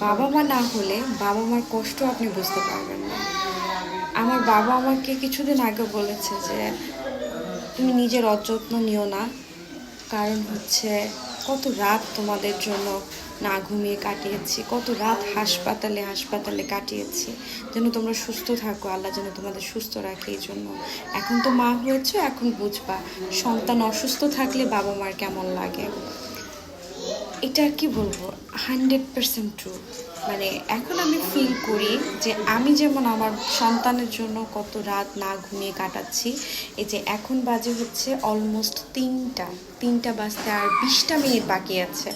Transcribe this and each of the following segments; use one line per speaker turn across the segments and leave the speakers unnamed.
বাবা মা না হলে বাবা মার কষ্ট আপনি বুঝতে পারবেন না। আমার বাবা আমাকে কিছুদিন আগে বলেছে যে তুমি নিজের অযত্ন নিও না, কারণ হচ্ছে কত রাত তোমাদের জন্য না ঘুমিয়ে কাটিয়েছি, কত রাত হাসপাতালে হাসপাতালে কাটিয়েছি, যেন তোমরা সুস্থ থাকো, আল্লাহ যেন তোমাদের সুস্থ রাখে। এই জন্য এখন তো মা হয়েছে, এখন বুঝবা সন্তান অসুস্থ থাকলে বাবা মার কেমন লাগে। এটা কি বলবো, 100% ট্রু। মানে এখন আমি ফিল করি যে আমি যেমন আমার সন্তানের জন্য কত রাত না ঘুমিয়ে কাটাচ্ছি। এই যে এখন বাজে হচ্ছে অলমোস্ট তিনটা বাজতে আর 20টা মিনিট বাকি আছে,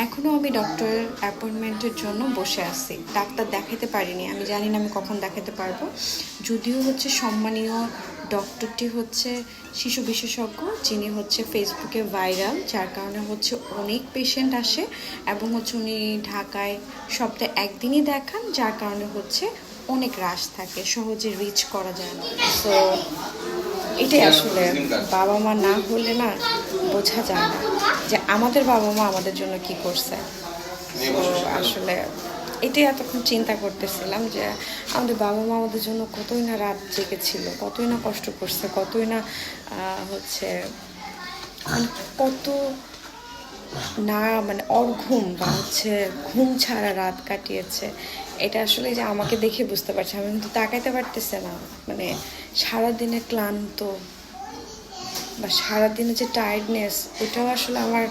এখনও আমি ডক্টরের অ্যাপয়েন্টমেন্টের জন্য বসে আছি। ডাক্তার দেখাতে পারিনি, আমি জানি না আমি কখন দেখাতে পারবো। যদিও হচ্ছে সম্মানীয় ডক্টরটি হচ্ছে শিশু বিশেষজ্ঞ, যিনি হচ্ছে ফেসবুকে ভাইরাল, যার কারণে হচ্ছে অনেক পেশেন্ট আসে এবং হচ্ছে উনি ঢাকায় সপ্তাহে একদিনই দেখান, যার কারণে হচ্ছে অনেক রাশ থাকে, সহজে রিচ করা যায় না। তো এটাই আসলে, বাবা মা না হলে না বোঝা যায় না যে আমাদের বাবা মা আমাদের জন্য কি করছে। তো আসলে এটাই এতক্ষণ চিন্তা করতেছিলাম যে আমাদের বাবা মা আমাদের জন্য কতই না রাত জেগেছিল, কতই না কষ্ট করছে, কতই না হচ্ছে মানে কত না মানে অর্ঘুম বা হচ্ছে ঘুম ছাড়া রাত কাটিয়েছে। এটা আসলে যে আমাকে দেখে বুঝতে পারছি, আমি কিন্তু তাকাইতে পারতেছে না। মানে সারাদিনে ক্লান্ত বা সারাদিনে যে টায়ার্ডনেস, ওটাও আসলে আমার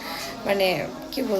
মানে কি বল